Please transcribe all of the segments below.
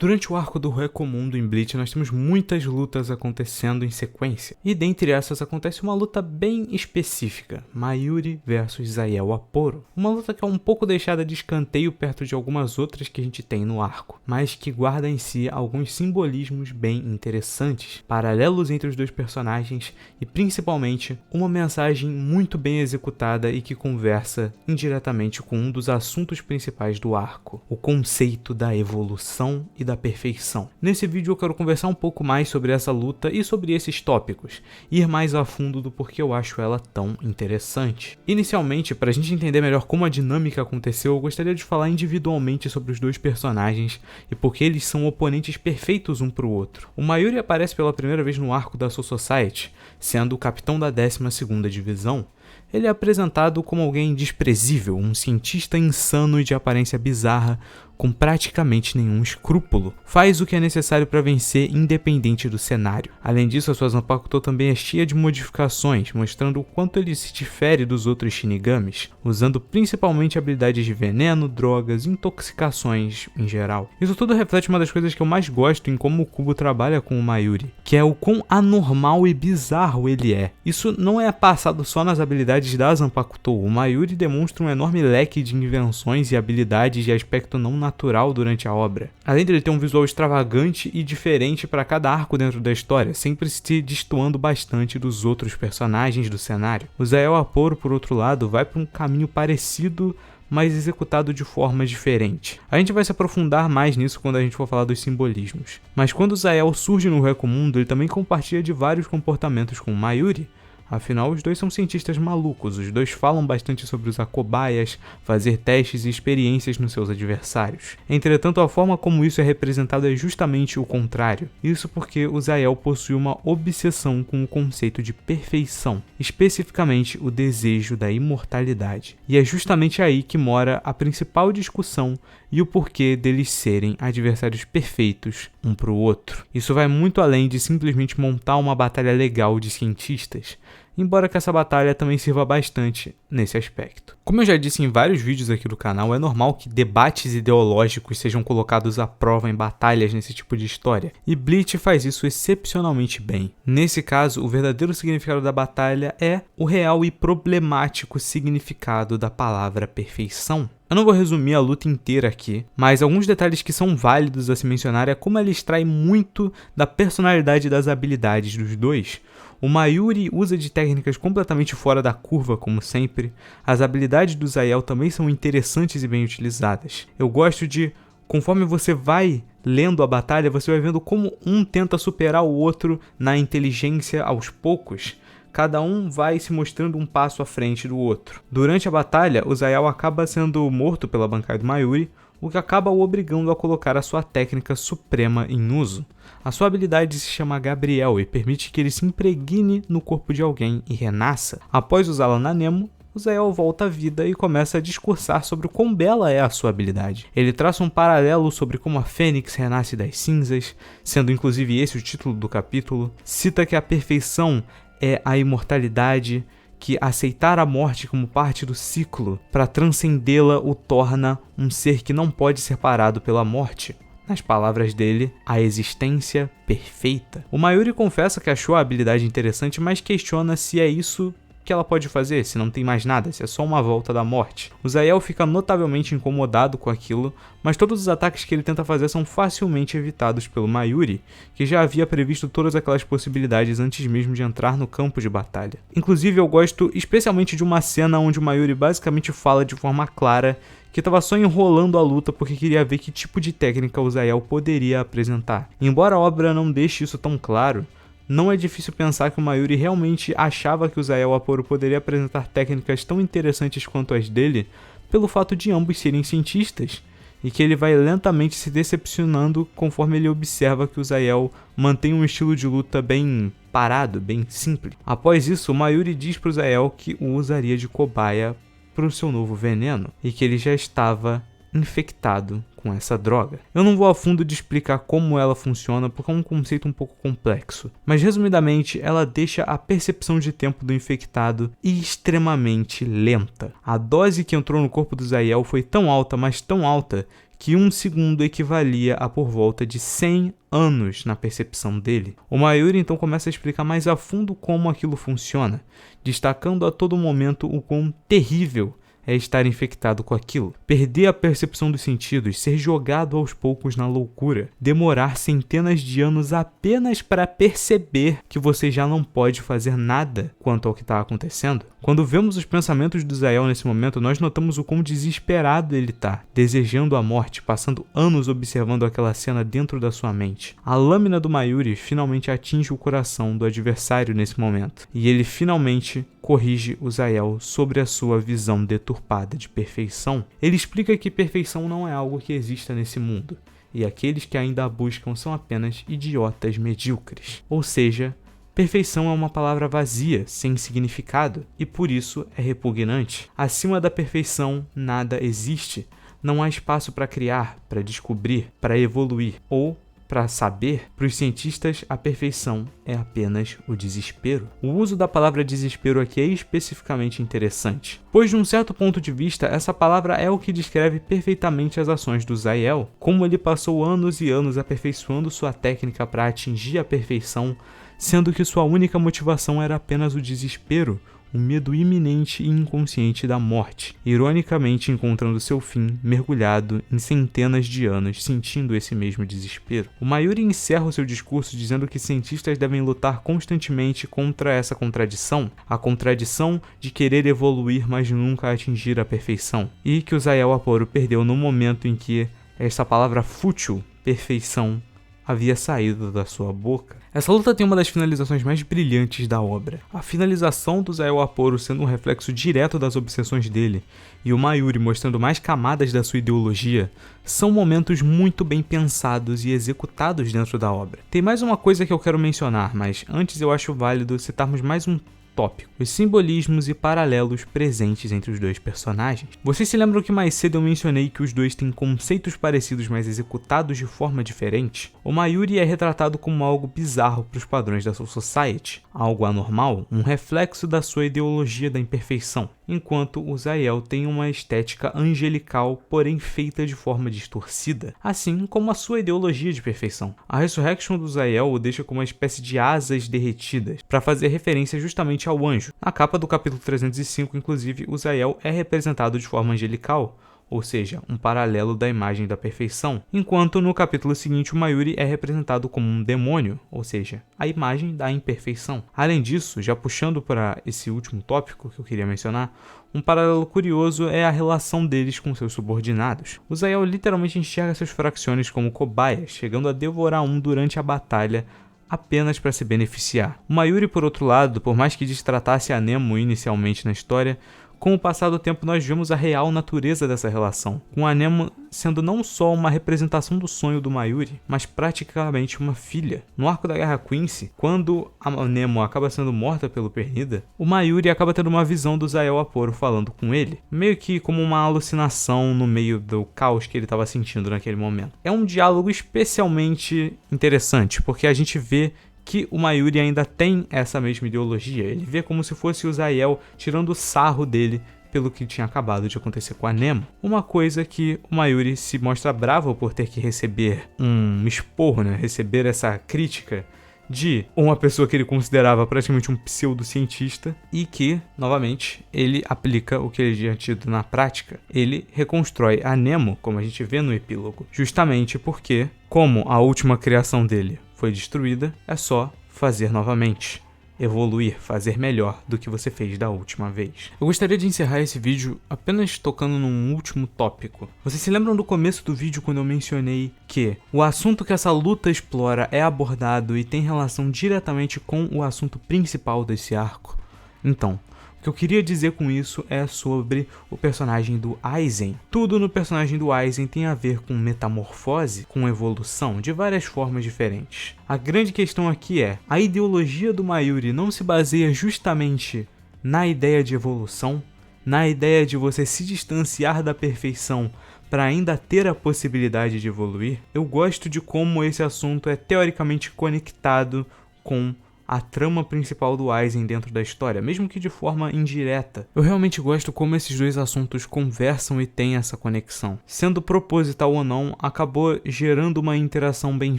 Durante o arco do Recomundo em Bleach, nós temos muitas lutas acontecendo em sequência, e dentre essas acontece uma luta bem específica, Mayuri vs Zayel Aporo. Uma luta que é um pouco deixada de escanteio perto de algumas outras que a gente tem no arco, mas que guarda em si alguns simbolismos bem interessantes, paralelos entre os dois personagens e principalmente uma mensagem muito bem executada e que conversa indiretamente com um dos assuntos principais do arco, o conceito da evolução e da perfeição. Nesse vídeo eu quero conversar um pouco mais sobre essa luta e sobre esses tópicos, ir mais a fundo do porquê eu acho ela tão interessante. Inicialmente, para a gente entender melhor como a dinâmica aconteceu, eu gostaria de falar individualmente sobre os dois personagens e porque eles são oponentes perfeitos um para o outro. O Mayuri aparece pela primeira vez no arco da Soul Society, sendo o capitão da 12ª Divisão. Ele é apresentado como alguém desprezível, um cientista insano e de aparência bizarra, com praticamente nenhum escrúpulo. Faz o que é necessário para vencer independente do cenário. Além disso, a sua Zanpakuto também é cheia de modificações, mostrando o quanto ele se difere dos outros Shinigamis, usando principalmente habilidades de veneno, drogas e intoxicações em geral. Isso tudo reflete uma das coisas que eu mais gosto em como o Kubo trabalha com o Mayuri, que é o quão anormal e bizarro ele é. Isso não é passado só nas habilidades da Zanpakuto. O Mayuri demonstra um enorme leque de invenções e habilidades de aspecto não natural durante a obra. Além dele ter um visual extravagante e diferente para cada arco dentro da história, sempre se destoando bastante dos outros personagens do cenário. O Zayel Aporo, por outro lado, vai para um caminho parecido, mas executado de forma diferente. A gente vai se aprofundar mais nisso quando a gente for falar dos simbolismos. Mas quando o Zayel surge no Recomundo, ele também compartilha de vários comportamentos com o Mayuri. Afinal, os dois são cientistas malucos, os dois falam bastante sobre usar cobaias, fazer testes e experiências nos seus adversários. Entretanto, a forma como isso é representado é justamente o contrário. Isso porque o Zayel possui uma obsessão com o conceito de perfeição, especificamente o desejo da imortalidade. E é justamente aí que mora a principal discussão e o porquê deles serem adversários perfeitos um para o outro. Isso vai muito além de simplesmente montar uma batalha legal de cientistas, embora que essa batalha também sirva bastante nesse aspecto. Como eu já disse em vários vídeos aqui do canal, é normal que debates ideológicos sejam colocados à prova em batalhas nesse tipo de história, e Bleach faz isso excepcionalmente bem. Nesse caso, o verdadeiro significado da batalha é o real e problemático significado da palavra perfeição. Eu não vou resumir a luta inteira aqui, mas alguns detalhes que são válidos a se mencionar é como ela extrai muito da personalidade das habilidades dos dois. O Mayuri usa de técnicas completamente fora da curva, como sempre. As habilidades do Zayel também são interessantes e bem utilizadas. Eu gosto de, conforme você vai lendo a batalha, você vai vendo como um tenta superar o outro na inteligência aos poucos. Cada um vai se mostrando um passo à frente do outro. Durante a batalha, o Zayel acaba sendo morto pela bancada do Mayuri, o que acaba o obrigando a colocar a sua técnica suprema em uso. A sua habilidade se chama Gabriel e permite que ele se impregne no corpo de alguém e renasça. Após usá-la na Nemo, o Zayel volta à vida e começa a discursar sobre o quão bela é a sua habilidade. Ele traça um paralelo sobre como a Fênix renasce das cinzas, sendo inclusive esse o título do capítulo. Cita que a perfeição é a imortalidade, que aceitar a morte como parte do ciclo para transcendê-la o torna um ser que não pode ser parado pela morte. Nas palavras dele, a existência perfeita. O Mayuri confessa que achou a habilidade interessante, mas questiona se é isso que ela pode fazer, se não tem mais nada, se é só uma volta da morte. O Zayel fica notavelmente incomodado com aquilo, mas todos os ataques que ele tenta fazer são facilmente evitados pelo Mayuri, que já havia previsto todas aquelas possibilidades antes mesmo de entrar no campo de batalha. Inclusive, eu gosto especialmente de uma cena onde o Mayuri basicamente fala de forma clara que estava só enrolando a luta porque queria ver que tipo de técnica o Zayel poderia apresentar. Embora a obra não deixe isso tão claro, não é difícil pensar que o Mayuri realmente achava que o Zayel Aporo poderia apresentar técnicas tão interessantes quanto as dele, pelo fato de ambos serem cientistas, e que ele vai lentamente se decepcionando conforme ele observa que o Zayel mantém um estilo de luta bem parado, bem simples. Após isso, o Mayuri diz para o Zayel que o usaria de cobaia para o seu novo veneno, e que ele já estava infectado com essa droga. Eu não vou a fundo de explicar como ela funciona porque é um conceito um pouco complexo, mas resumidamente ela deixa a percepção de tempo do infectado extremamente lenta. A dose que entrou no corpo do Zayel foi tão alta, mas tão alta, que 1 segundo equivalia a por volta de 100 anos na percepção dele. O Mayuri então começa a explicar mais a fundo como aquilo funciona, destacando a todo momento o quão terrível é estar infectado com aquilo, perder a percepção dos sentidos, ser jogado aos poucos na loucura, demorar centenas de anos apenas para perceber que você já não pode fazer nada quanto ao que está acontecendo. Quando vemos os pensamentos do Zael nesse momento, nós notamos o quão desesperado ele está, desejando a morte, passando anos observando aquela cena dentro da sua mente. A lâmina do Mayuri finalmente atinge o coração do adversário nesse momento, e ele finalmente corrige o Zael sobre a sua visão deturpada de perfeição. Ele explica que perfeição não é algo que exista nesse mundo, e aqueles que ainda a buscam são apenas idiotas medíocres. Ou seja, perfeição é uma palavra vazia, sem significado, e por isso é repugnante. Acima da perfeição, nada existe. Não há espaço para criar, para descobrir, para evoluir ou para saber. Para os cientistas, a perfeição é apenas o desespero. O uso da palavra desespero aqui é especificamente interessante, pois de um certo ponto de vista, essa palavra é o que descreve perfeitamente as ações do Zael, como ele passou anos e anos aperfeiçoando sua técnica para atingir a perfeição, sendo que sua única motivação era apenas o desespero, o medo iminente e inconsciente da morte, ironicamente encontrando seu fim mergulhado em centenas de anos sentindo esse mesmo desespero. O Mayuri encerra o seu discurso dizendo que cientistas devem lutar constantemente contra essa contradição, a contradição de querer evoluir mas nunca atingir a perfeição, e que o Zael Aporo perdeu no momento em que essa palavra fútil, perfeição, havia saído da sua boca. Essa luta tem uma das finalizações mais brilhantes da obra. A finalização do Zael Aporo sendo um reflexo direto das obsessões dele, e o Mayuri mostrando mais camadas da sua ideologia, são momentos muito bem pensados e executados dentro da obra. Tem mais uma coisa que eu quero mencionar, mas antes eu acho válido citarmos mais um tópico: os simbolismos e paralelos presentes entre os dois personagens. Vocês se lembram que mais cedo eu mencionei que os dois têm conceitos parecidos, mas executados de forma diferente? O Mayuri é retratado como algo bizarro para os padrões da Soul Society, algo anormal, um reflexo da sua ideologia da imperfeição, enquanto o Zael tem uma estética angelical, porém feita de forma distorcida, assim como a sua ideologia de perfeição. A Resurrection do Zael o deixa com uma espécie de asas derretidas, para fazer referência justamente ao anjo. Na capa do capítulo 305, inclusive, o Zael é representado de forma angelical, ou seja, um paralelo da imagem da perfeição, enquanto no capítulo seguinte o Mayuri é representado como um demônio, ou seja, a imagem da imperfeição. Além disso, já puxando para esse último tópico que eu queria mencionar, um paralelo curioso é a relação deles com seus subordinados. O Zael literalmente enxerga seus fracciones como cobaias, chegando a devorar um durante a batalha, apenas para se beneficiar. O Mayuri, por outro lado, por mais que destratasse a Nemo inicialmente na história, com o passar do tempo nós vemos a real natureza dessa relação, com a Nemo sendo não só uma representação do sonho do Mayuri, mas praticamente uma filha. No arco da Guerra Quincy, quando a Nemo acaba sendo morta pelo Pernida, o Mayuri acaba tendo uma visão do Zael Aporo falando com ele, meio que como uma alucinação no meio do caos que ele estava sentindo naquele momento. É um diálogo especialmente interessante, porque a gente vê que o Mayuri ainda tem essa mesma ideologia. Ele vê como se fosse o Zael tirando o sarro dele pelo que tinha acabado de acontecer com a Nemo. Uma coisa que o Mayuri se mostra bravo por ter que receber um esporro, receber essa crítica de uma pessoa que ele considerava praticamente um pseudocientista, e que, novamente, ele aplica o que ele tinha tido na prática. Ele reconstrói a Nemo, como a gente vê no epílogo, justamente porque, como a última criação dele foi destruída, é só fazer novamente, evoluir, fazer melhor do que você fez da última vez. Eu gostaria de encerrar esse vídeo apenas tocando num último tópico. Vocês se lembram do começo do vídeo quando eu mencionei que o assunto que essa luta explora é abordado e tem relação diretamente com o assunto principal desse arco? Então, o que eu queria dizer com isso é sobre o personagem do Aizen. Tudo no personagem do Aizen tem a ver com metamorfose, com evolução, de várias formas diferentes. A grande questão aqui é, a ideologia do Mayuri não se baseia justamente na ideia de evolução, na ideia de você se distanciar da perfeição para ainda ter a possibilidade de evoluir? Eu gosto de como esse assunto é teoricamente conectado com a trama principal do Aizen dentro da história, mesmo que de forma indireta. Eu realmente gosto como esses dois assuntos conversam e têm essa conexão. Sendo proposital ou não, acabou gerando uma interação bem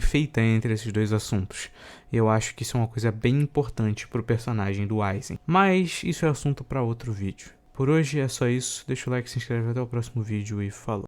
feita entre esses dois assuntos. Eu acho que isso é uma coisa bem importante pro personagem do Aizen. Mas isso é assunto para outro vídeo. Por hoje é só isso, deixa o like, se inscreve, até o próximo vídeo e falou.